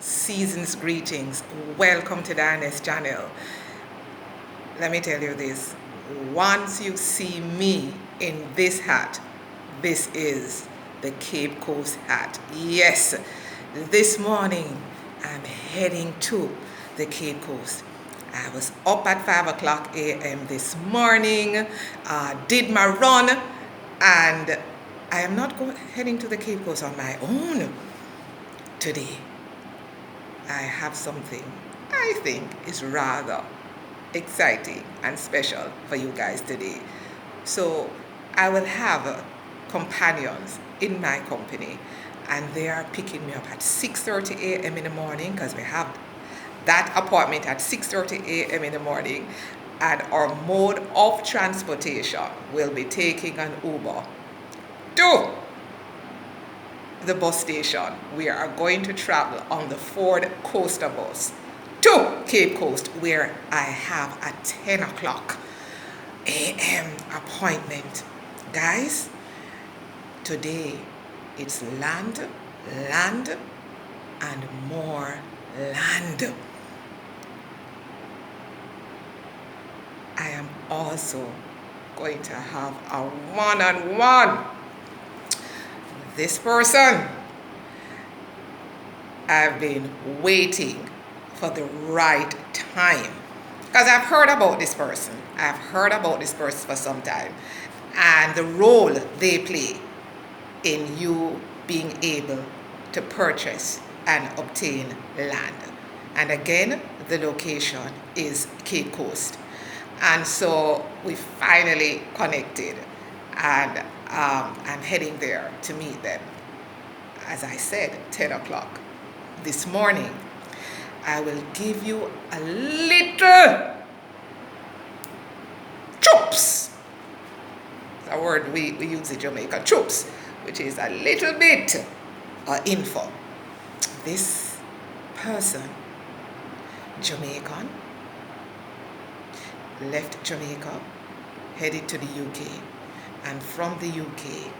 Season's greetings. Welcome to Diane's channel. Let me tell you this. Once you see me in this hat, this is the Cape Coast hat. Yes, this morning I'm heading to the Cape Coast. I was up at 5 o'clock a.m. this morning, did my run, and I am not heading to the Cape Coast on my own today. I have something I think is rather exciting and special for you guys today. So I will have companions in my company, and they are picking me up at 6:30 a.m. in the morning, because we have that appointment at 6:30 a.m. in the morning, and our mode of transportation will be taking an Uber to the bus station. We are going to travel on the Ford Coaster bus to Cape Coast, where I have a 10 o'clock a.m. appointment. Guys, today it's land, and more land. I am also going to have a one-on-one. This person, I've been waiting for the right time, because I've heard about this person. I've heard about this person for some time, and the role they play in you being able to purchase and obtain land. And again, the location is Cape Coast. And so we finally connected, and I'm heading there to meet them. As I said, 10 o'clock this morning. I will give you a little chops. It's a word we use in Jamaica, chops, which is a little bit info. This person, Jamaican, left Jamaica, headed to the UK, and from the UK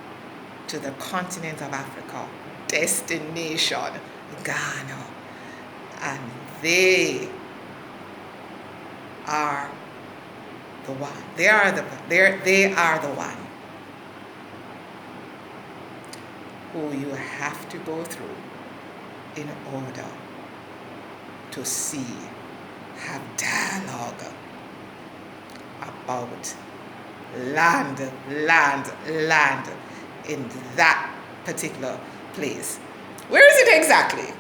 to the continent of Africa, destination Ghana. And they are the one. They are the one who you have to go through in order to see, have dialogue about land in that particular place. Where is it exactly?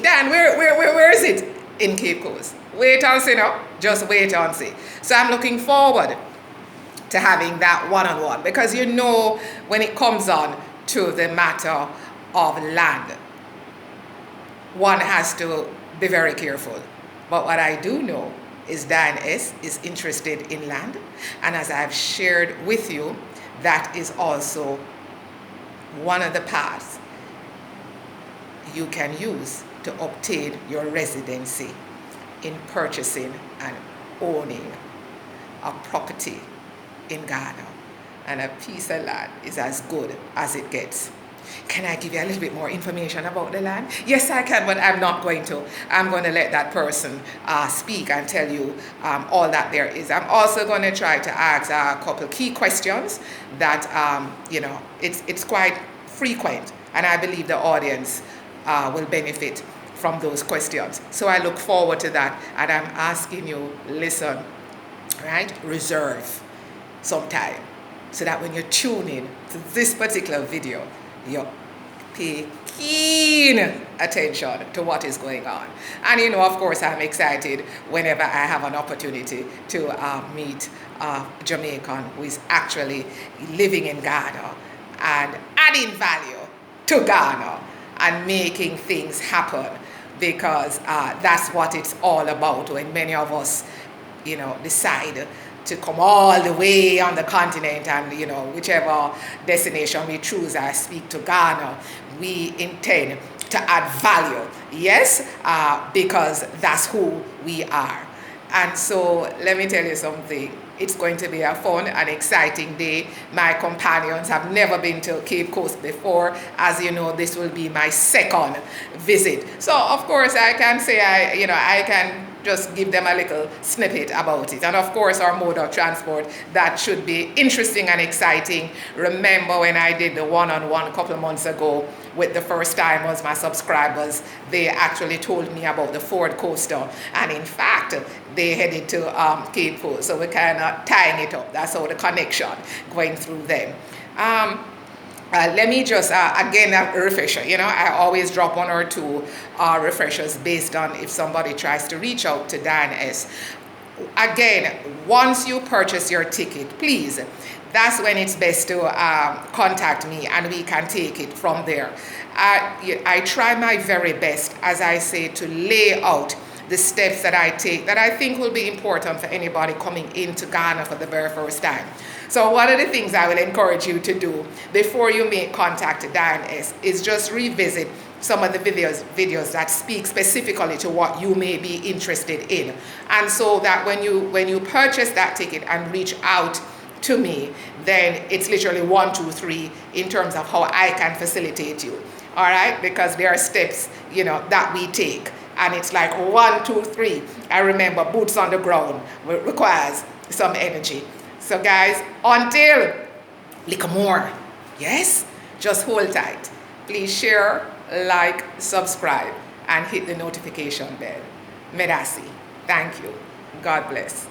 Dan, where is it in Cape Coast? Wait and see now. Just wait and see. So I'm looking forward to having that one-on-one, because you know, when it comes on to the matter of land, one has to be very careful. But what I do know is Diane S. is interested in land, and as I've shared with you, that is also one of the paths you can use to obtain your residency in purchasing and owning a property in Ghana. And a piece of land is as good as it gets. Can I give you a little bit more information about the land? Yes, I can, but I'm not going to. I'm going to let that person speak and tell you all that there is. I'm also going to try to ask a couple key questions that, it's quite frequent, and I believe the audience will benefit from those questions. So I look forward to that, and I'm asking you, listen, right? Reserve some time, so that when you tune in to this particular video, you pay keen attention to what is going on. And of course, I'm excited whenever I have an opportunity to meet a Jamaican who is actually living in Ghana and adding value to Ghana and making things happen, because that's what it's all about. When many of us, decide to come all the way on the continent, and whichever destination we choose, I speak to Ghana, we intend to add value, yes, because that's who we are. And so let me tell you something, It's going to be a fun and exciting day. My companions have never been to Cape Coast before. As you know, this will be my second visit. So of course I can say I can just give them a little snippet about it. And of course our mode of transport, that should be interesting and exciting. Remember when I did the one-on-one a couple of months ago with the first timers, my subscribers, they actually told me about the Ford Coaster, and in fact they headed to Cape Coast, so we're kind of tying it up. That's how the connection going through them. Let me just again a refresher. I always drop one or two refreshers based on if somebody tries to reach out to Diane S. Again, once you purchase your ticket, please, that's when it's best to contact me and we can take it from there. I try my very best, as I say, to lay out the steps that I take that I think will be important for anybody coming into Ghana for the very first time. So one of the things I will encourage you to do before you make contact to Diane S is just revisit some of the videos that speak specifically to what you may be interested in. And so that when you purchase that ticket and reach out to me, then it's literally 1, 2, 3 in terms of how I can facilitate you. All right? Because there are steps, that we take. And it's like 1, 2, 3. I remember boots on the ground requires some energy. So guys, until little more, yes, just hold tight. Please share, like, subscribe, and hit the notification bell. Medasi. Thank you. God bless.